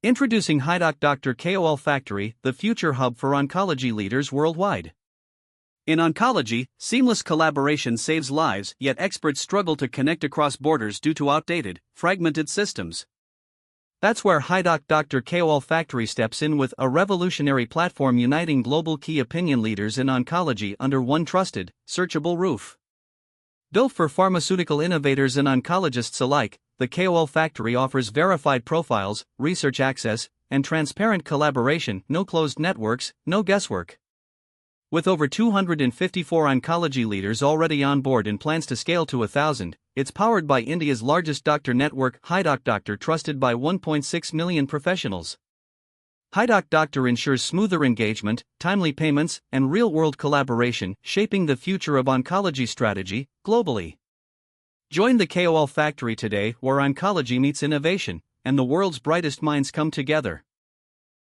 Introducing Hidoc Dr KOL Factory, the future hub for oncology leaders worldwide. In oncology, seamless collaboration saves lives, yet experts struggle to connect across borders due to outdated, fragmented systems. That's where Hidoc Dr KOL Factory steps in with a revolutionary platform uniting global key opinion leaders in oncology under one trusted, searchable roof. Built for pharmaceutical innovators and oncologists alike, the KOL Factory offers verified profiles, research access, and transparent collaboration, no closed networks, no guesswork. With over 254 oncology leaders already on board and plans to scale to 1,000, it's powered by India's largest doctor network, Hidoc Doctor, trusted by 1.6 million professionals. Hidoc Doctor ensures smoother engagement, timely payments, and real-world collaboration, shaping the future of oncology strategy, globally. Join the KOL Factory today, where oncology meets innovation, and the world's brightest minds come together.